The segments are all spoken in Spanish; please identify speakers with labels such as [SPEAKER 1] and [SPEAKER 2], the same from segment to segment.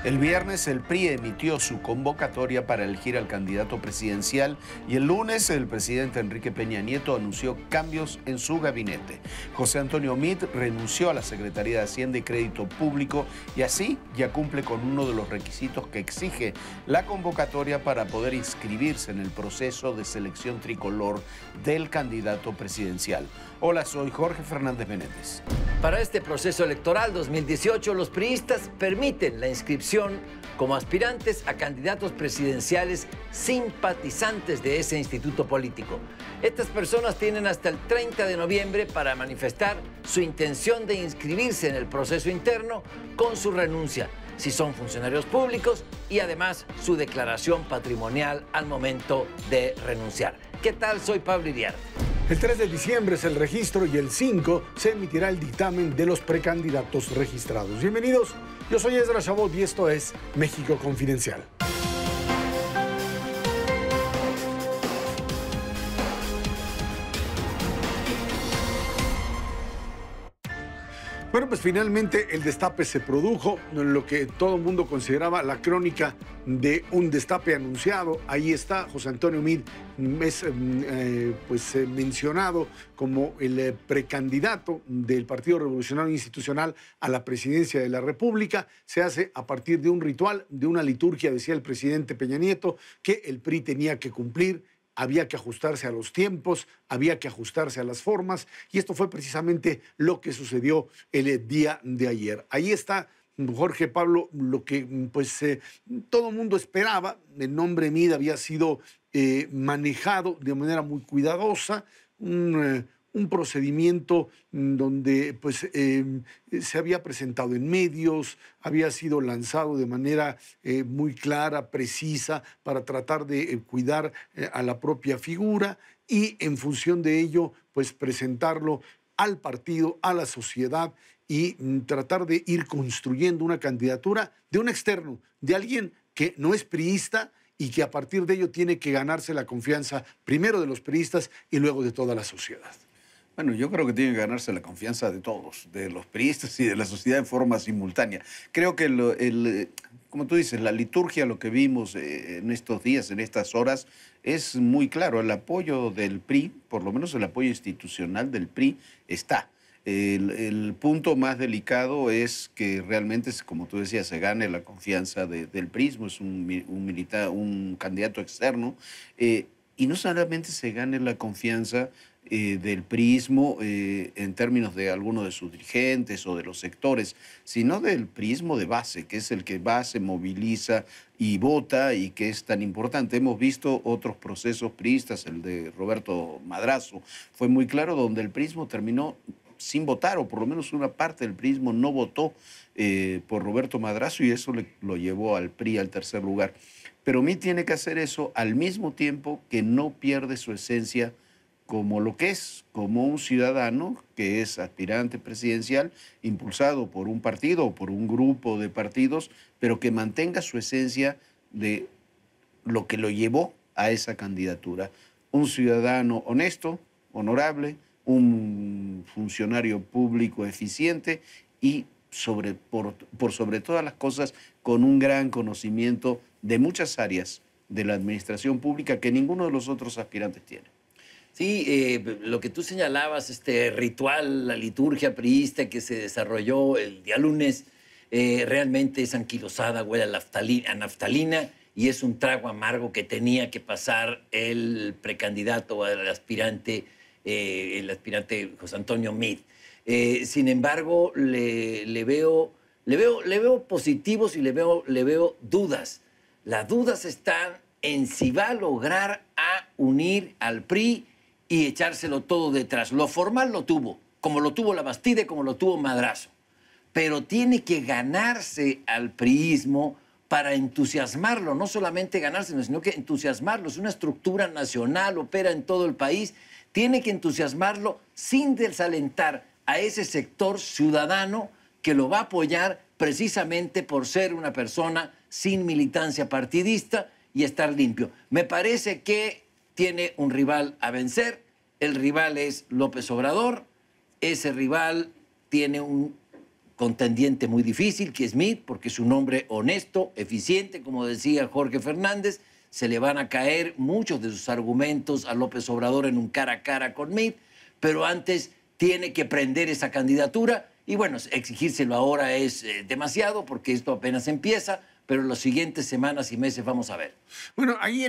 [SPEAKER 1] El viernes el PRI emitió su convocatoria para elegir al candidato presidencial y el lunes el presidente Enrique Peña Nieto anunció cambios en su gabinete. José Antonio Meade renunció a la Secretaría de Hacienda y Crédito Público y así ya cumple con uno de los requisitos que exige la convocatoria para poder inscribirse en el proceso de selección tricolor del candidato presidencial. Hola, soy Jorge Fernández Menéndez.
[SPEAKER 2] Para este proceso electoral 2018, los priistas permiten la inscripción como aspirantes a candidatos presidenciales simpatizantes de ese instituto político. Estas personas tienen hasta el 30 de noviembre para manifestar su intención de inscribirse en el proceso interno con su renuncia, si son funcionarios públicos, y además su declaración patrimonial al momento de renunciar. ¿Qué tal? Soy Pablo Iriarte.
[SPEAKER 3] El 3 de diciembre es el registro y el 5 se emitirá el dictamen de los precandidatos registrados. Bienvenidos, yo soy Ezra Chabot y esto es México Confidencial. Bueno, pues finalmente el destape se produjo, lo que todo el mundo consideraba la crónica de un destape anunciado. Ahí está, José Antonio Meade es mencionado como el precandidato del Partido Revolucionario Institucional a la presidencia de la República. Se hace a partir de un ritual, de una liturgia, decía el presidente Peña Nieto, que el PRI tenía que cumplir. Había que ajustarse a los tiempos, había que ajustarse a las formas, y esto fue precisamente lo que sucedió el día de ayer. Ahí está, Jorge, Pablo, lo que todo el mundo esperaba. El nombre Meade había sido manejado de manera muy cuidadosa, un procedimiento donde se había presentado en medios, había sido lanzado de manera muy clara, precisa, para tratar de cuidar a la propia figura y en función de ello, pues presentarlo al partido, a la sociedad y tratar de ir construyendo una candidatura de un externo, de alguien que no es priista y que a partir de ello tiene que ganarse la confianza primero de los priistas y luego de toda la sociedad.
[SPEAKER 1] Bueno, yo creo que tiene que ganarse la confianza de todos, de los priistas y de la sociedad en forma simultánea. Creo que, como tú dices, la liturgia, lo que vimos en estos días, en estas horas, es muy claro. El apoyo del PRI, por lo menos el apoyo institucional del PRI, está. El punto más delicado es que realmente, como tú decías, se gane la confianza del PRIismo, es un candidato externo, y no solamente se gane la confianza del priismo en términos de algunos de sus dirigentes o de los sectores, sino del priismo de base, que es el que va, se moviliza y vota y que es tan importante. Hemos visto otros procesos priistas, el de Roberto Madrazo, fue muy claro, donde el priismo terminó sin votar, o por lo menos una parte del priismo no votó por Roberto Madrazo y eso lo llevó al PRI al tercer lugar. Pero Meade tiene que hacer eso al mismo tiempo que no pierde su esencia como lo que es, como un ciudadano que es aspirante presidencial, impulsado por un partido o por un grupo de partidos, pero que mantenga su esencia de lo que lo llevó a esa candidatura. Un ciudadano honesto, honorable, un funcionario público eficiente y por sobre todas las cosas con un gran conocimiento de muchas áreas de la administración pública que ninguno de los otros aspirantes tiene.
[SPEAKER 2] Sí, lo que tú señalabas, este ritual, la liturgia priista que se desarrolló el día lunes, realmente es anquilosada, huele a naftalina y es un trago amargo que tenía que pasar el precandidato o el aspirante José Antonio Meade. Sin embargo, le veo positivos y le veo dudas. Las dudas están en si va a lograr unir al PRI y echárselo todo detrás. Lo formal lo tuvo, como lo tuvo la Bastide, como lo tuvo Madrazo. Pero tiene que ganarse al priismo para entusiasmarlo, no solamente ganárselo, sino que entusiasmarlo. Es una estructura nacional, opera en todo el país. Tiene que entusiasmarlo sin desalentar a ese sector ciudadano que lo va a apoyar precisamente por ser una persona sin militancia partidista y estar limpio. Me parece que tiene un rival a vencer. El rival es López Obrador. Ese rival tiene un contendiente muy difícil, que es Meade, porque es un hombre honesto, eficiente, como decía Jorge Fernández. Se le van a caer muchos de sus argumentos a López Obrador en un cara a cara con Meade, pero antes tiene que prender esa candidatura y bueno, exigírselo ahora es demasiado porque esto apenas empieza, pero en las siguientes semanas y meses vamos a ver.
[SPEAKER 3] Bueno, ahí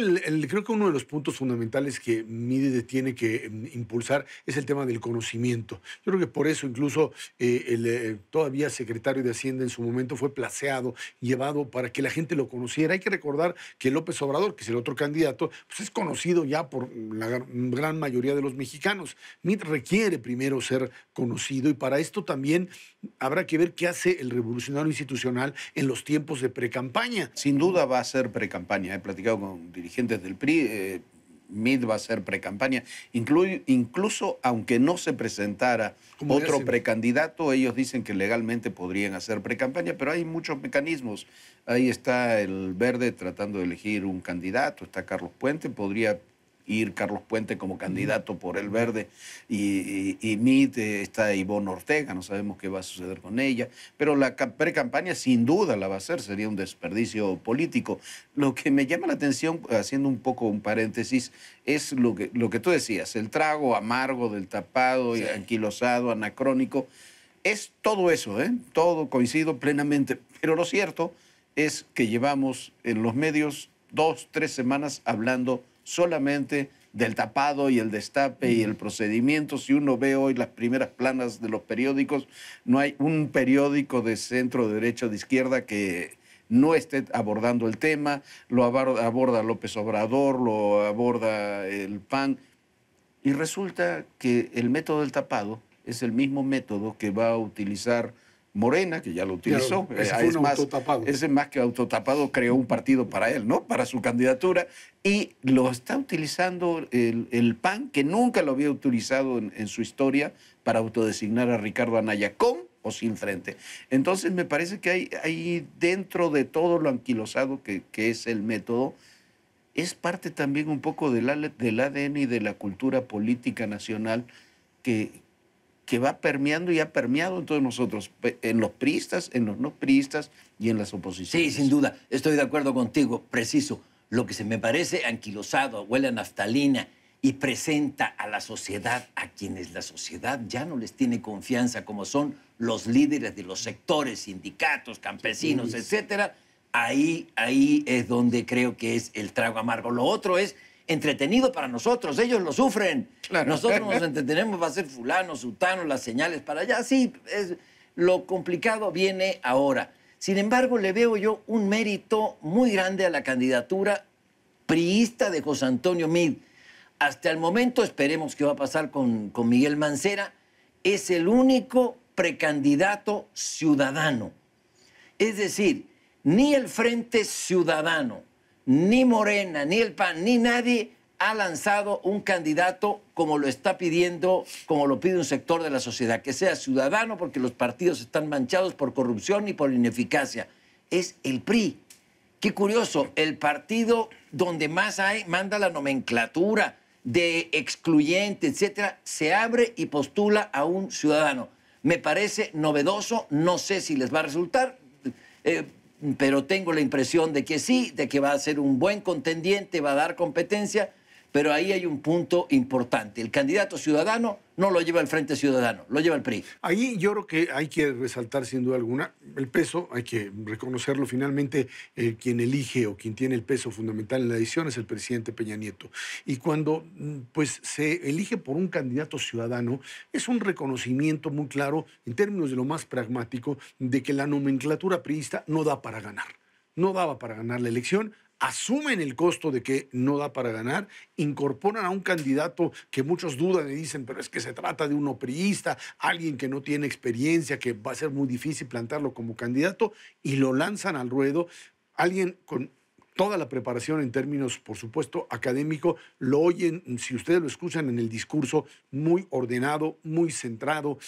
[SPEAKER 3] creo que uno de los puntos fundamentales que Meade tiene que impulsar es el tema del conocimiento. Yo creo que por eso incluso el todavía secretario de Hacienda en su momento fue placeado, llevado para que la gente lo conociera. Hay que recordar que López Obrador, que es el otro candidato, pues es conocido ya por la gran mayoría de los mexicanos. Meade requiere primero ser conocido y para esto también habrá que ver qué hace el revolucionario institucional en los tiempos de precampaña.
[SPEAKER 1] Sin duda va a ser precampaña. He platicado con dirigentes del PRI. Meade va a ser precampaña. Incluso aunque no se presentara otro precandidato, ellos dicen que legalmente podrían hacer precampaña, pero hay muchos mecanismos. Ahí está el Verde tratando de elegir un candidato, está Carlos Puente, podría ir Carlos Puente como candidato por el Verde y Meade, está Ivonne Ortega, no sabemos qué va a suceder con ella, pero la precampaña sin duda la va a hacer, sería un desperdicio político. Lo que me llama la atención, haciendo un poco un paréntesis, es lo que tú decías, el trago amargo del tapado, sí, anquilosado, anacrónico, es todo eso, todo coincido plenamente, pero lo cierto es que llevamos en los medios 2, 3 semanas hablando solamente del tapado y el destape y el procedimiento. Si uno ve hoy las primeras planas de los periódicos, no hay un periódico de centro, de derecha o de izquierda que no esté abordando el tema. Lo aborda López Obrador, lo aborda el PAN. Y resulta que el método del tapado es el mismo método que va a utilizar Morena, que ya lo utilizó.
[SPEAKER 3] Claro, ese fue un autotapado.
[SPEAKER 1] Ese más que autotapado creó un partido para él, ¿no? Para su candidatura. Y lo está utilizando el PAN, que nunca lo había utilizado en su historia, para autodesignar a Ricardo Anaya, con o sin frente. Entonces me parece que hay dentro de todo lo anquilosado que es el método, es parte también un poco del ADN y de la cultura política nacional que va permeando y ha permeado en todos nosotros, en los priistas, en los no priistas y en las oposiciones.
[SPEAKER 2] Sí, sin duda, estoy de acuerdo contigo, preciso. Lo que se me parece anquilosado, huele a naftalina y presenta a la sociedad, a quienes la sociedad ya no les tiene confianza, como son los líderes de los sectores, sindicatos, campesinos, etcétera, ahí es donde creo que es el trago amargo. Lo otro es entretenido para nosotros, ellos lo sufren. Claro. Nosotros nos entretenemos, va a ser fulano, sutano, las señales para allá. Sí, lo complicado viene ahora. Sin embargo, le veo yo un mérito muy grande a la candidatura priista de José Antonio Meade. Hasta el momento, esperemos qué va a pasar con Miguel Mancera, es el único precandidato ciudadano. Es decir, ni el Frente Ciudadano, ni Morena, ni el PAN, ni nadie ha lanzado un candidato como lo está pidiendo, como lo pide un sector de la sociedad, que sea ciudadano, porque los partidos están manchados por corrupción y por ineficacia. Es el PRI. Qué curioso, el partido donde más manda la nomenclatura de excluyente, etcétera, se abre y postula a un ciudadano. Me parece novedoso, no sé si les va a resultar, pero tengo la impresión de que sí, de que va a ser un buen contendiente, va a dar competencia, pero ahí hay un punto importante. El candidato ciudadano no lo lleva el Frente Ciudadano, lo lleva el PRI.
[SPEAKER 3] Ahí yo creo que hay que resaltar sin duda alguna el peso, hay que reconocerlo. Finalmente, quien elige o quien tiene el peso fundamental en la decisión es el presidente Peña Nieto. Y cuando pues, se elige por un candidato ciudadano, es un reconocimiento muy claro, en términos de lo más pragmático, de que la nomenclatura priista no da para ganar. No daba para ganar la elección. Asumen el costo de que no da para ganar, incorporan a un candidato que muchos dudan y dicen, pero es que se trata de un no priista, alguien que no tiene experiencia, que va a ser muy difícil plantarlo como candidato, y lo lanzan al ruedo, alguien con toda la preparación en términos, por supuesto, académico, lo oyen, si ustedes lo escuchan en el discurso, muy ordenado, muy centrado.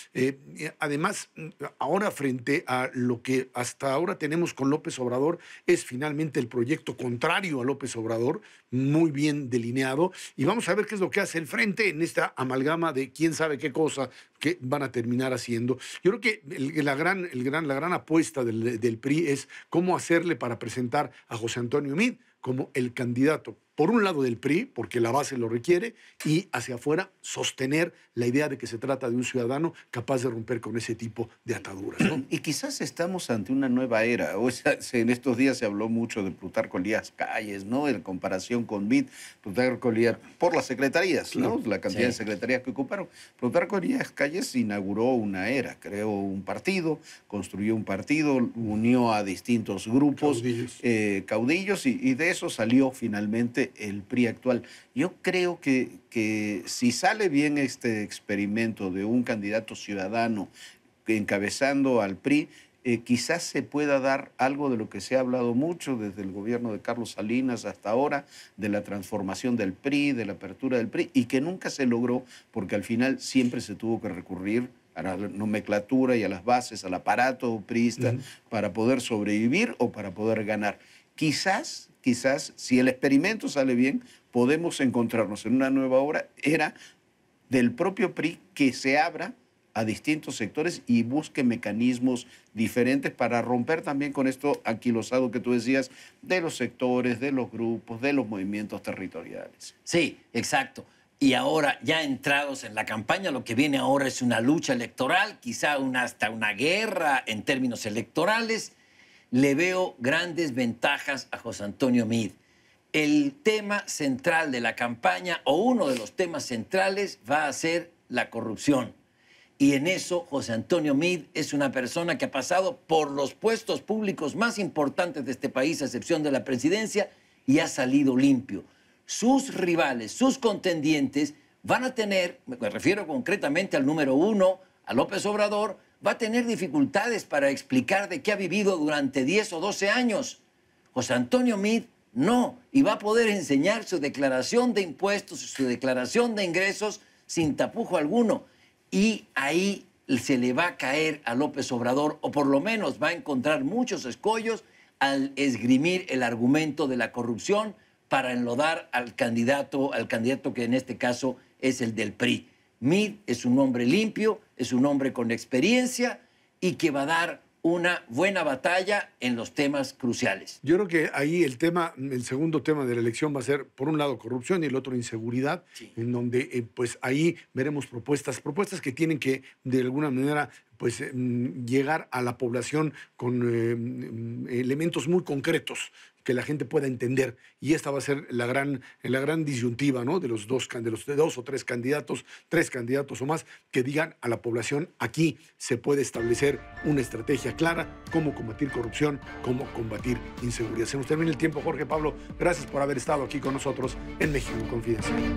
[SPEAKER 3] Además, ahora frente a lo que hasta ahora tenemos con López Obrador, es finalmente el proyecto contrario a López Obrador, muy bien delineado, y vamos a ver qué es lo que hace el Frente en esta amalgama de quién sabe qué cosa, qué van a terminar haciendo. Yo creo que la gran apuesta del PRI es cómo hacerle para presentar a José Antonio Meade como el candidato, por un lado del PRI, porque la base lo requiere, y hacia afuera sostener la idea de que se trata de un ciudadano capaz de romper con ese tipo de ataduras, ¿no?
[SPEAKER 1] Y quizás estamos ante una nueva era. O sea, en estos días se habló mucho de Plutarco Elías Calles, ¿no? En comparación con Meade, Plutarco Elías, por las secretarías, ¿no? La cantidad de secretarías que ocuparon. Plutarco Elías Calles inauguró una era, creó un partido, construyó un partido, unió a distintos grupos, caudillos, y de eso salió finalmente el PRI actual. Yo creo que si sale bien este experimento de un candidato ciudadano encabezando al PRI, quizás se pueda dar algo de lo que se ha hablado mucho desde el gobierno de Carlos Salinas hasta ahora, de la transformación del PRI, de la apertura del PRI, y que nunca se logró porque al final siempre se tuvo que recurrir a la nomenclatura y a las bases, al aparato priista, para poder sobrevivir o para poder ganar. Quizás, si el experimento sale bien, podemos encontrarnos en una nueva era del propio PRI que se abra a distintos sectores y busque mecanismos diferentes para romper también con esto anquilosado que tú decías de los sectores, de los grupos, de los movimientos territoriales.
[SPEAKER 2] Sí, exacto. Y ahora, ya entrados en la campaña, lo que viene ahora es una lucha electoral, quizá hasta una guerra en términos electorales. Le veo grandes ventajas a José Antonio Meade. El tema central de la campaña, o uno de los temas centrales, va a ser la corrupción. Y en eso José Antonio Meade es una persona que ha pasado por los puestos públicos más importantes de este país, a excepción de la presidencia, y ha salido limpio. Sus rivales, sus contendientes, van a tener, me refiero concretamente al número 1, a López Obrador, va a tener dificultades para explicar de qué ha vivido durante 10 o 12 años. José Antonio Meade no, y va a poder enseñar su declaración de impuestos, su declaración de ingresos sin tapujo alguno. Y ahí se le va a caer a López Obrador, o por lo menos va a encontrar muchos escollos al esgrimir el argumento de la corrupción para enlodar al candidato que en este caso es el del PRI. Meade es un hombre limpio, es un hombre con experiencia y que va a dar una buena batalla en los temas cruciales.
[SPEAKER 3] Yo creo que ahí el segundo tema de la elección va a ser, por un lado, corrupción y el otro, inseguridad, en donde pues ahí veremos propuestas que tienen que, de alguna manera, pues llegar a la población con elementos muy concretos que la gente pueda entender. Y esta va a ser la gran disyuntiva, ¿no? de los dos o tres candidatos o más, que digan a la población: aquí se puede establecer una estrategia clara, cómo combatir corrupción, cómo combatir inseguridad. Se nos termina el tiempo, Jorge Pablo. Gracias por haber estado aquí con nosotros en México Confidencial.